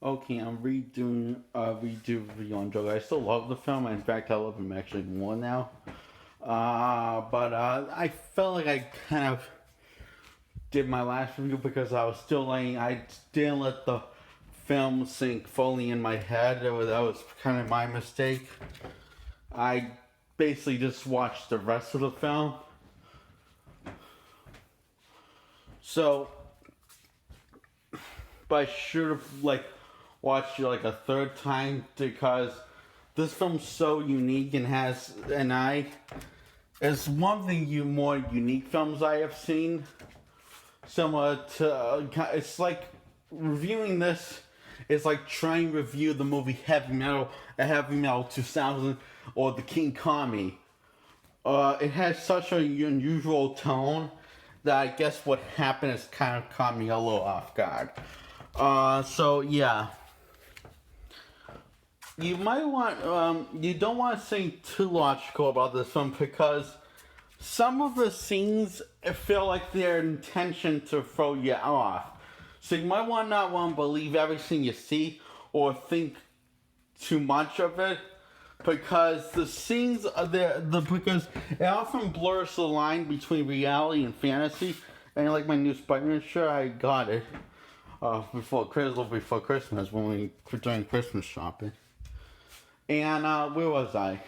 Okay, I'm redoing redo review on Joker. I still love the film. In fact, I love him actually more now. But I felt like I kind of did my last review because I was still laying. I didn't let the film sink fully in my head. That was kind of my mistake. I basically just watched the rest of the film. So, but I should have watched it like a third time because this film's so unique and has and I it's one of the more unique films I have seen. Similar to it's like reviewing this is like trying to review the movie Heavy Metal 2000 or The King Kami. It has such an unusual tone that I guess what happened is kind of caught me a little off guard. So yeah, you don't want to say too logical about this film because some of the scenes feel like their intention to throw you off. So you might not want to believe everything you see or think too much of it because the scenes are there because it often blurs the line between reality and fantasy. And like my new Spider-Man shirt, I got it before Christmas when we were doing Christmas shopping. And where was I?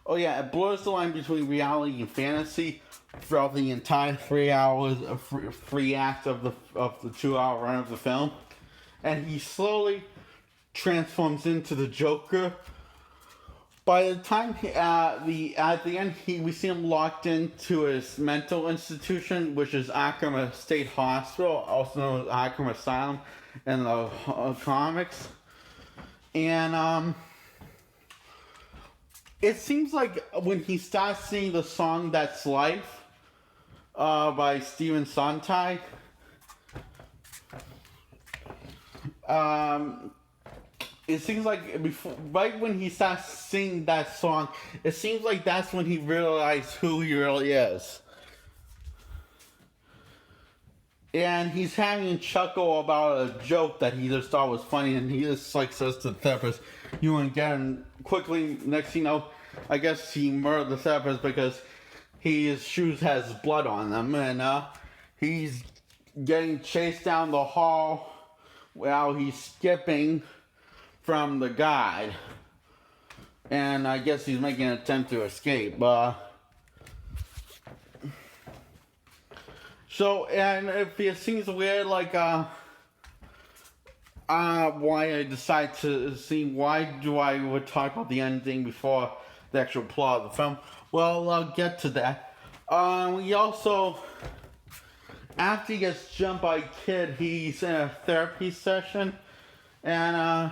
Oh yeah, it blurs the line between reality and fantasy throughout the entire 3 hours of free act of the 2 hour run of the film, and he slowly transforms into the Joker. By the time at the end, we see him locked into his mental institution, which is Arkham State Hospital, also known as Arkham Asylum in the comics, and it seems like when he starts singing the song "That's Life" by Stephen Sondheim, it seems like right when he starts singing that song, it seems like that's when he realized who he really is. And he's having a chuckle about a joke that he just thought was funny, and he just like says to the therapist, "You want to get him quickly?" Next thing you know, I guess he murdered the therapist because his shoes has blood on them, and he's getting chased down the hall while he's skipping from the guide, and I guess he's making an attempt to escape. So, and if it seems weird, like, why I decide to see, why do I would talk about the ending before the actual plot of the film? Well, I'll get to that. We also, after he gets jumped by a kid, he's in a therapy session, and,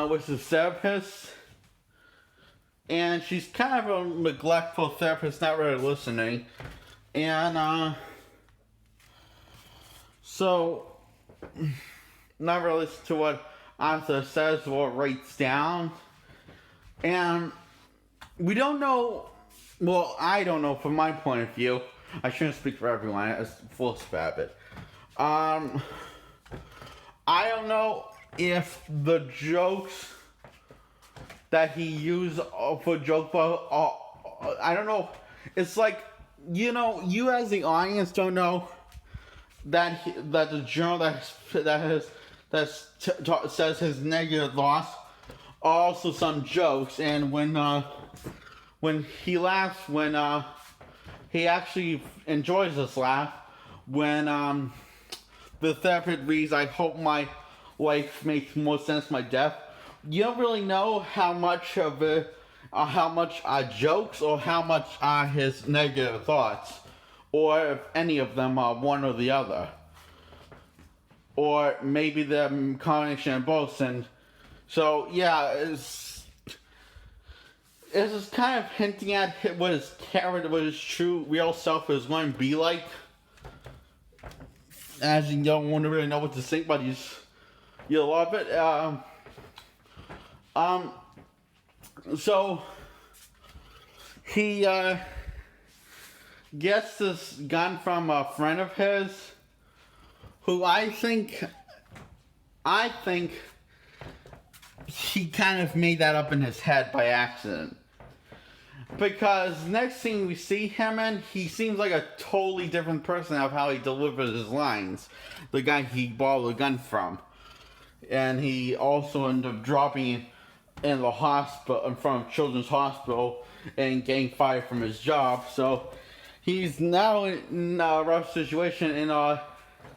with his therapist, and she's kind of a neglectful therapist, not really listening, and so not really listen to what Arthur says or writes down, and we don't know. Well, I don't know from my point of view. I shouldn't speak for everyone. It's full of it. I don't know if the jokes that he used for joke, I don't know. It's like, you as the audience don't know that that the journal says his negative thoughts are also some jokes, and when he laughs, when he actually enjoys this laugh, when the therapist reads, "I hope my life makes more sense my death," you don't really know how much of it, how much are jokes or how much are his negative thoughts, or if any of them are one or the other, or maybe the combination of both. And so yeah, it's just kind of hinting at what his character, what his true real self is going to be like, as you don't want to really know what to think, but you love it. So he gets this gun from a friend of his who I think he kind of made that up in his head by accident. Because next thing we see him in, he seems like a totally different person of how he delivers his lines. The guy he borrowed the gun from. And he also ended up dropping in the hospital, in front of Children's Hospital, and getting fired from his job. So he's now in a rough situation, and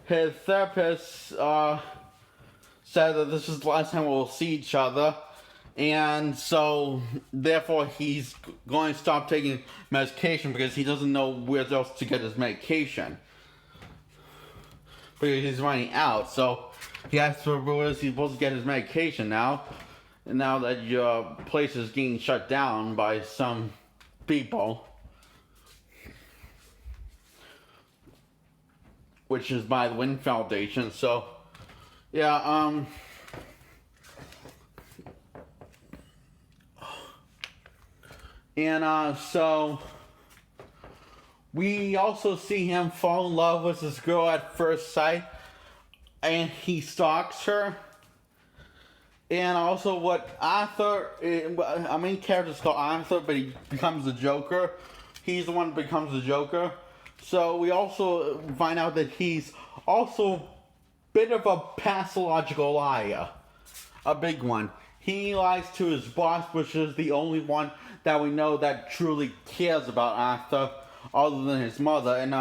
his therapist said that this is the last time we'll see each other. And so, therefore, he's going to stop taking medication because he doesn't know where else to get his medication. Because he's running out. So, he has to, where is he supposed to get his medication now? And now that your place is getting shut down by some people. Which is by the Wynn Foundation. So, yeah, and so we also see him fall in love with this girl at first sight, and he stalks her. And also what Arthur, our main character is called Arthur, but he becomes the Joker. He's the one that becomes the Joker. So we also find out that he's also a bit of a pathological liar. A big one. He lies to his boss, which is the only one that we know that truly cares about Arthur, other than his mother. And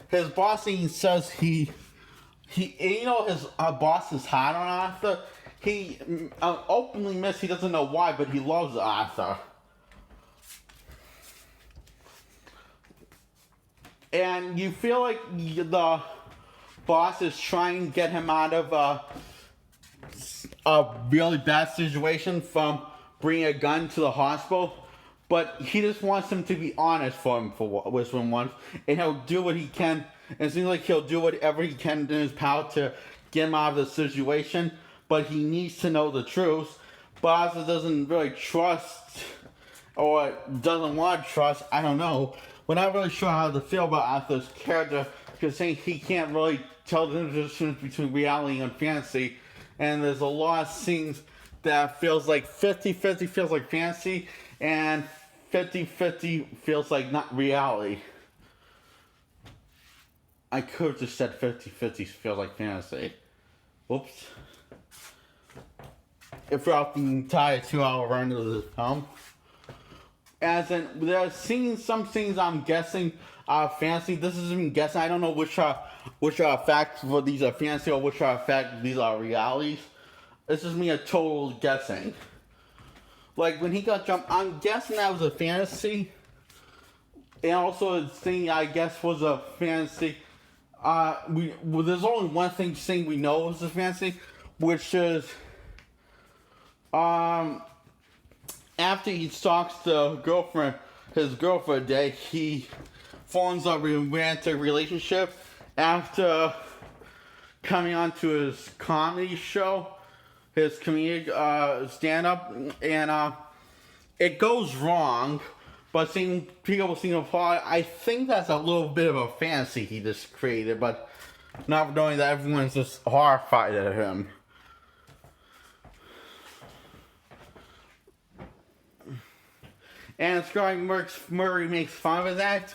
his boss, he says his boss is hard on Arthur. He openly admits he doesn't know why, but he loves Arthur. And you feel like the boss is trying to get him out of a really bad situation from bringing a gun to the hospital, but he just wants him to be honest with him once, and he'll do what he can. And it seems like he'll do whatever he can in his power to get him out of the situation, but he needs to know the truth. But Arthur doesn't really trust, or doesn't want to trust, I don't know. We're not really sure how to feel about Arthur's character, because saying he can't really tell the difference between reality and fantasy. And there's a lot of scenes that feels like 50-50 feels like fantasy, and 50-50 feels like not reality. I could have just said 50-50 feels like fantasy. Whoops. Throughout the entire 2-hour run of the film. As in, there are some scenes I'm guessing are fantasy. This isn't even guessing. I don't know which are facts for these are fantasy or which are facts these are realities. This is me a total guessing. Like when he got jumped, I'm guessing that was a fantasy. And also the thing I guess was a fantasy. There's only one thing we know is a fantasy, which is after he stalks his girlfriend a day, he forms a romantic relationship after coming onto his comedy show, his comedic stand-up, and it goes wrong, but people seem to apply. I think that's a little bit of a fantasy he just created, but not knowing that everyone's just horrified at him. And starring Murray makes fun of his act.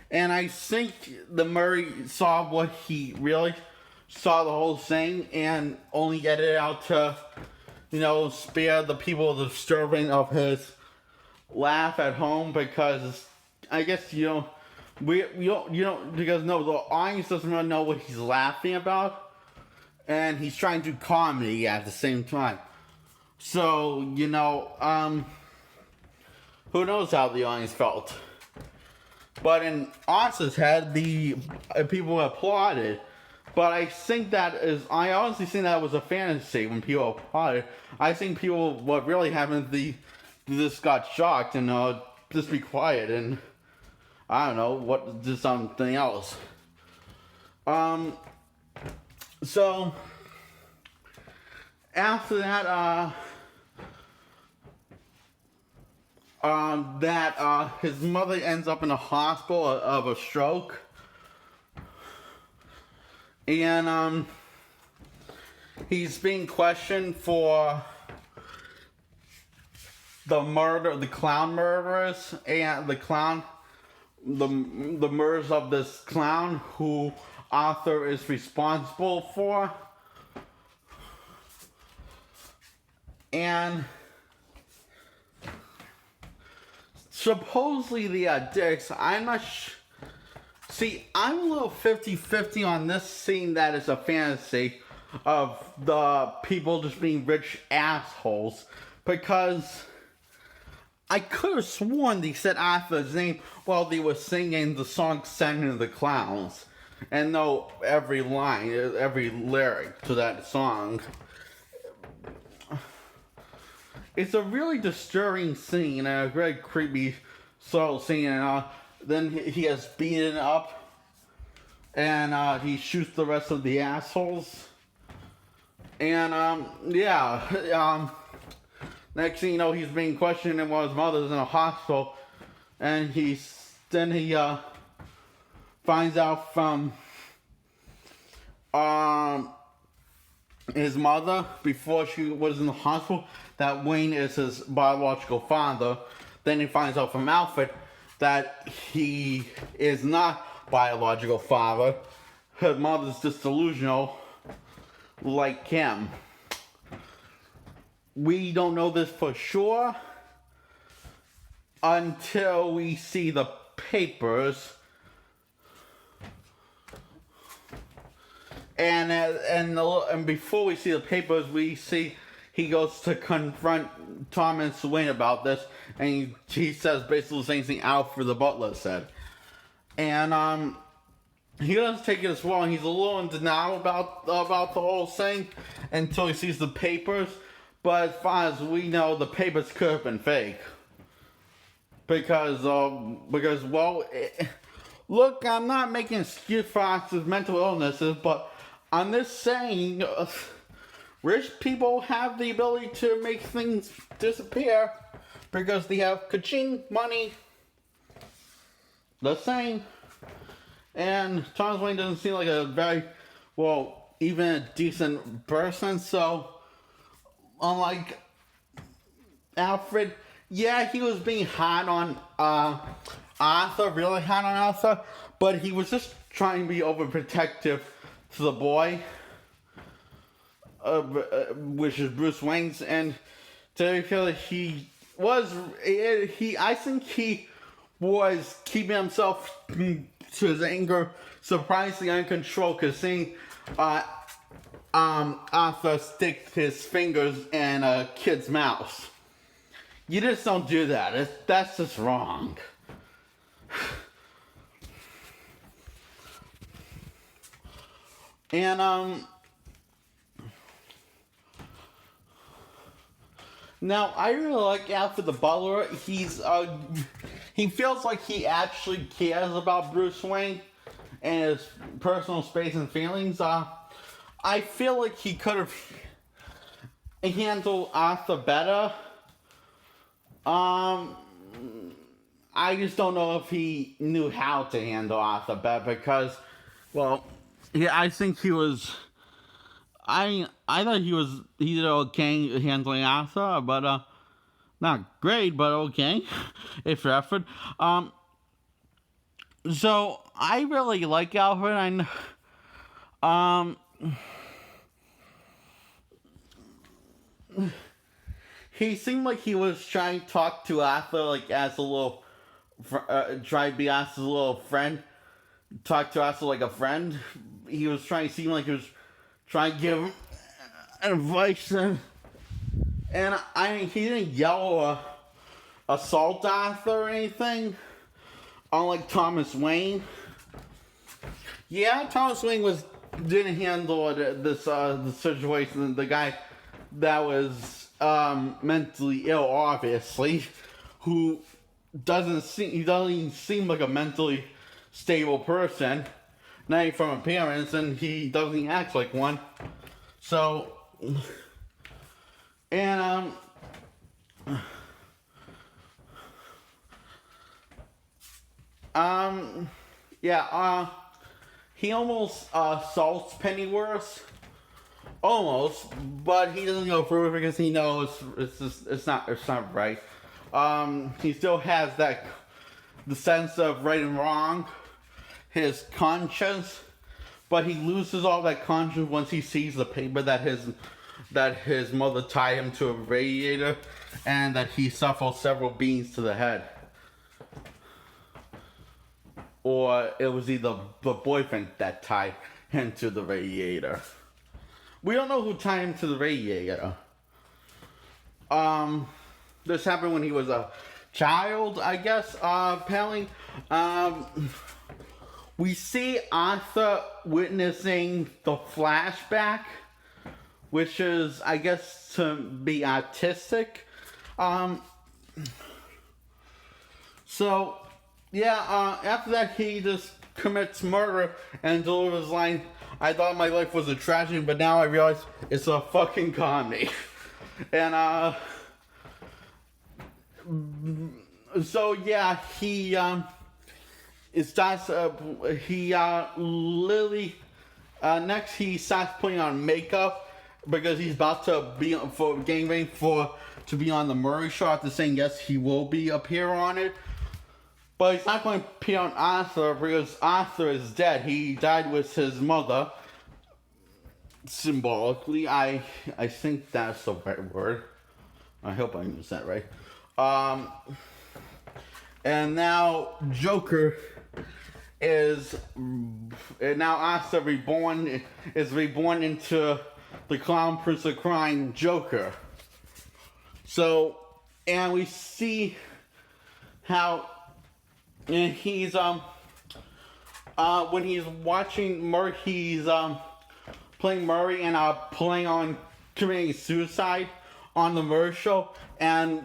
And I think the Murray saw what he really saw the whole thing and only edited it out to, spare the people the disturbing of his laugh at home, because I guess the audience doesn't really know what he's laughing about, and he's trying to do comedy at the same time. So, who knows how the audience felt. But in Arthur's head, the people applauded. But I honestly think that was a fantasy when people applauded. I think what really happened, they just got shocked and just be quiet and, I don't know, do something else. So, after that, his mother ends up in a hospital of a stroke. And he's being questioned for the clown murderers, and the murders of this clown who Arthur is responsible for. And supposedly they are dicks. I'm not See, I'm a little 50-50 on this scene that is a fantasy of the people just being rich assholes, because I could have sworn they said Arthur's name while they were singing the song Send of the Clowns, and know every line, every lyric to that song. It's a really disturbing scene and a very creepy sort of scene, and then he has beaten up, and he shoots the rest of the assholes. And next thing you know, he's being questioned, and while his mother's in a hospital, and he finds out from his mother, before she was in the hospital, that Wayne is his biological father. Then he finds out from Alfred that he is not biological father. Her mother's just delusional, like him. We don't know this for sure until we see the papers. And before we see the papers, we see he goes to confront Thomas Wayne about this, and he says basically the same thing Alfred the butler said. And he doesn't take it as well, and he's a little in denial about the whole thing until he sees the papers. But as far as we know, the papers could have been fake. Because look, I'm not making excuse for Arthur's mental illnesses, but I'm just saying, rich people have the ability to make things disappear because they have ka-ching money. The same. And Thomas Wayne doesn't seem like a very, even a decent person, so unlike Alfred, yeah, he was being hard on Arthur, really hard on Arthur, but he was just trying to be overprotective to the boy, which is Bruce Wayne's, and to feel that I think he was keeping himself to his anger surprisingly under control, because seeing Arthur stick his fingers in a kid's mouth. You just don't do that. That's just wrong. And now I really like Alfred the butler. He feels like he actually cares about Bruce Wayne and his personal space and feelings. I feel like he could have handled Arthur better. I just don't know if he knew how to handle Arthur better, because, I think he was. I thought he did okay handling Arthur, but not great, but okay, if for effort. So I really like Alfred. He seemed like he was trying to talk to Arthur like as a little, try to be Arthur's little friend, talk to Arthur like a friend. He was trying to seem like he was trying to give him advice, and he didn't yell or assault Arthur or anything, unlike Thomas Wayne. Yeah, Thomas Wayne didn't handle the situation. The guy that was mentally ill, obviously, who doesn't seem like a mentally stable person, not even from appearance, and he doesn't act like one. So, and he almost assaults Pennyworth. Almost, but he doesn't go through it because he knows it's not right. He still has the sense of right and wrong, his conscience, but he loses all that conscience once he sees the paper that his mother tied him to a radiator, and that he suffered several beans to the head. Or it was either the boyfriend that tied him to the radiator. We don't know who tied him to the radiator. This happened when he was a child, I guess, apparently. We see Arthur witnessing the flashback, which is, I guess, to be artistic. So, yeah, after that, he just commits murder and delivers his line, "I thought my life was a tragedy, but now I realize it's a fucking comedy." And, so yeah, he, next he starts putting on makeup because he's about to be getting ready to be on the Murray Show after saying yes, he will appear on it. But he's not going to appear on Arthur because Arthur is dead. He died with his mother. Symbolically, I think that's the right word. I hope I used that right. And now Joker Arthur is reborn into the Clown Prince of Crime, Joker. So, and we see how, and he's when he's watching Murray, he's playing Murray and playing on committing suicide on the Murray Show and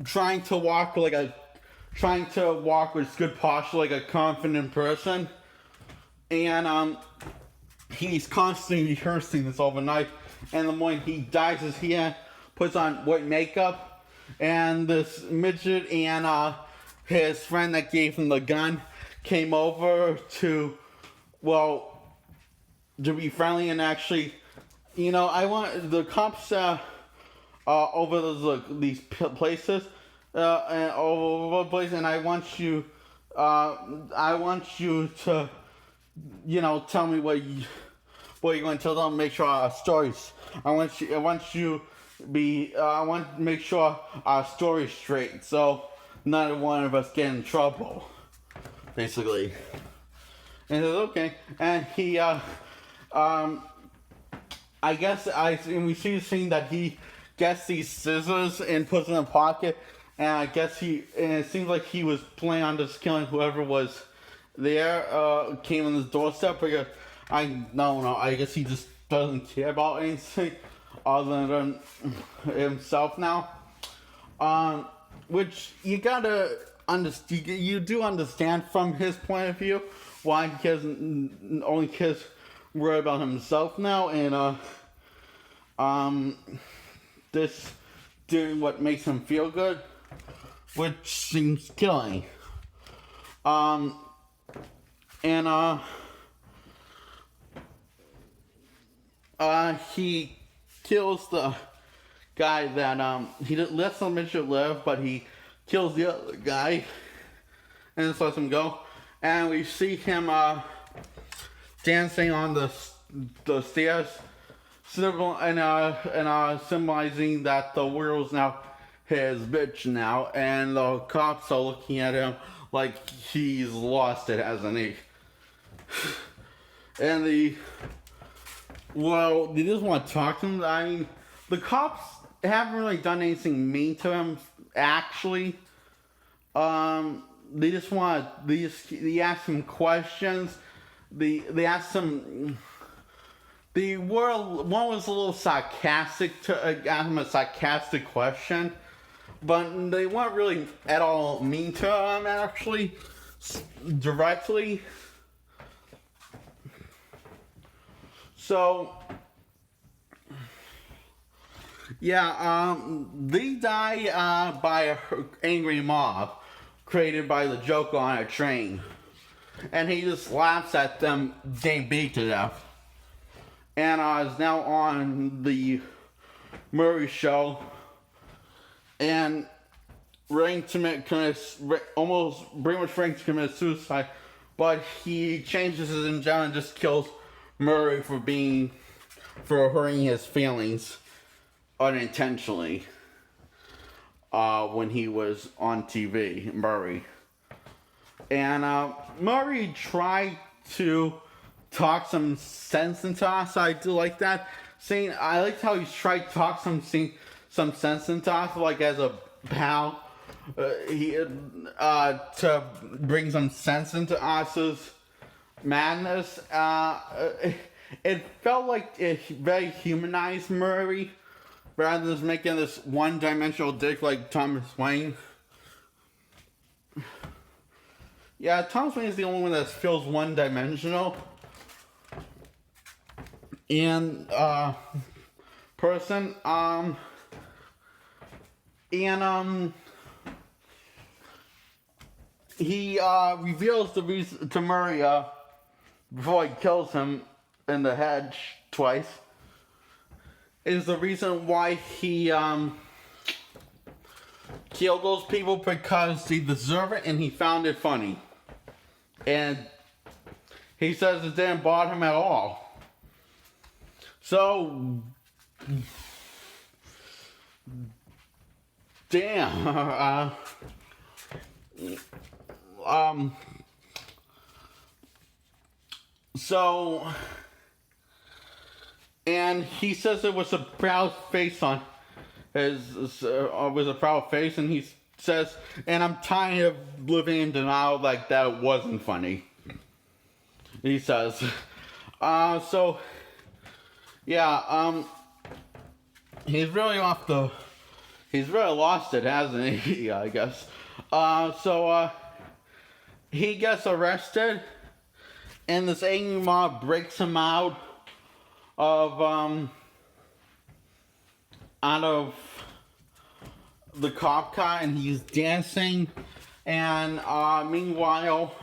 trying to walk with good posture like a confident person. And he's constantly rehearsing this overnight. And the morning he dies, he puts on white makeup, and this midget and his friend that gave him the gun came over to be friendly and actually, I want the cops over these places and over the place, and I want you to, tell me what you're going to tell them. Make sure our stories. I want to make sure our story's straight, so none one of us get in trouble, basically. And he says, okay. And he, we see the scene that he gets these scissors and puts them in a pocket, and it seems like he was planning on just killing whoever was there, came on his doorstep, because I guess he just doesn't care about anything other than himself now. Which you gotta understand. You do understand from his point of view why he only cares worried about himself now, and this doing what makes him feel good, which seems killing. He kills the guy that he lets the midget live, but he kills the other guy and just lets him go. And we see him dancing on the stairs, symbolizing that the world's now his bitch now, and the cops are looking at him like he's lost it, hasn't he? And they just want to talk to him. I mean, the cops haven't really done anything mean to him, actually. They ask him questions. They asked him. One was a little sarcastic to ask him a sarcastic question, but they weren't really at all mean to him, actually, directly. So, yeah, they die by an angry mob created by the Joker on a train. and he just laughs at them getting beat to death. And is now on the Murray show, and almost pretty much ready to commit suicide, but he changes his agenda and just kills Murray for hurting his feelings unintentionally when he was on TV, Murray. And Murray tried to talk some sense into us. I do like that. I liked how he tried to talk some sense into us, like as a pal. To bring some sense into Asa's madness. It felt like it very humanized Murray, rather than just making this one-dimensional dick like Thomas Wayne. Yeah, Thomas Wayne is the only one that feels one-dimensional. And person. He reveals the reason to Murray before he kills him in the head twice. Is the reason why he killed those people, because they deserve it and he found it funny. And he says it didn't bother him at all. So, damn. So, and he says it was a proud face on was a proud face, and he says, and I'm tired of living in denial like that it wasn't funny. He says, so, yeah, he's really he's really lost it, hasn't he? Yeah, I guess. He gets arrested, and this angry mob breaks him out of the cop car, and he's dancing, and meanwhile,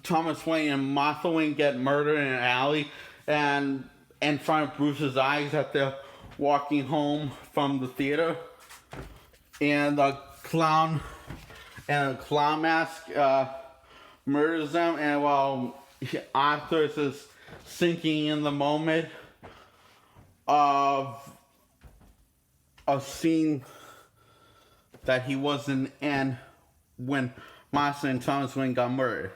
Thomas Wayne and Martha Wayne get murdered in an alley, and in front of Bruce's eyes as they're walking home from the theater. And the clown mask murders them, and while Arthur is sinking in the moment of a scene that he wasn't in when Martha and Thomas Wayne got murdered.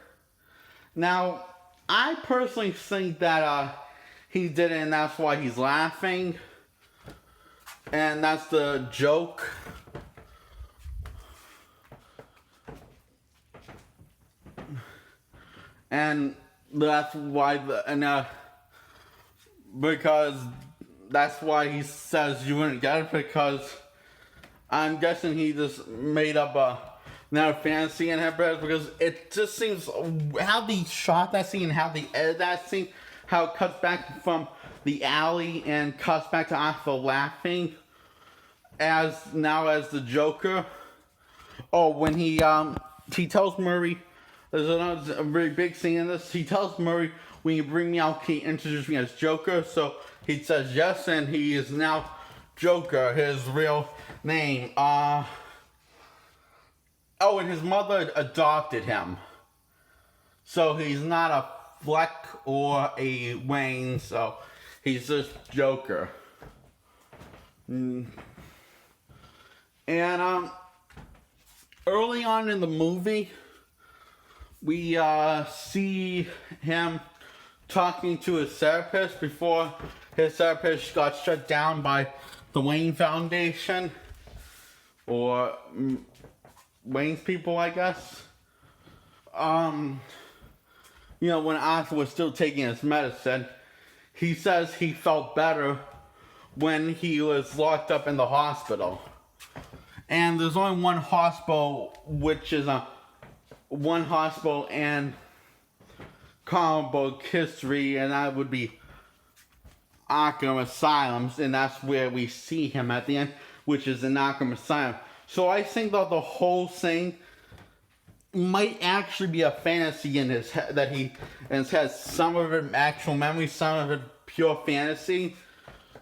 Now, I personally think that he did it, and that's why he's laughing. And that's the joke. And that's why because that's why he says you wouldn't get it, because I'm guessing he just made up another fantasy in his head, because it just seems how they shot that scene, how they edited that scene, how it cuts back from the alley and cuts back to Arthur laughing as the Joker. Oh, when he tells Murray, there's a very big scene in this. He tells Murray, when you bring me out, can you introduce me as Joker? So he says yes, and he is now Joker, his real name. And his mother adopted him. So he's not a Fleck or a Wayne, so he's just Joker. And early on in the movie, we see him talking to his therapist before his therapist got shut down by the Wayne Foundation, or Wayne's people, I guess. When Arthur was still taking his medicine, he says he felt better when he was locked up in the hospital. And there's only one hospital, which is one hospital in comic book history, and that would be Arkham Asylums, and that's where we see him at the end. which is in Arkham Asylum. So I think that the whole thing might actually be a fantasy in his head, that he has some of it actual memory, some of it pure fantasy.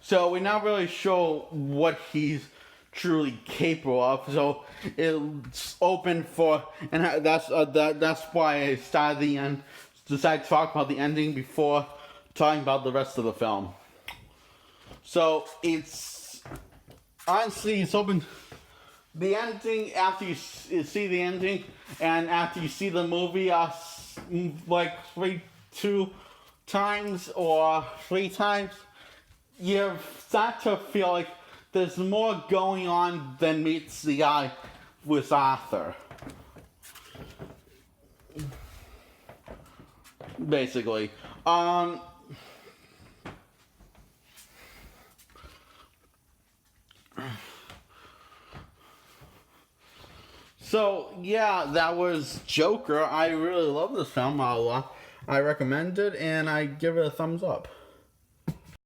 So we're not really sure what he's truly capable of. So it's open for, and that's why I decided to talk about the ending before talking about the rest of the film. So it's honestly, it's open. The ending, after you see the ending, and after you see the movie, like two times or three times, you start to feel like there's more going on than meets the eye with Arthur. Basically. So, yeah, that was Joker. I really love this film. I recommend it, and I give it a thumbs up.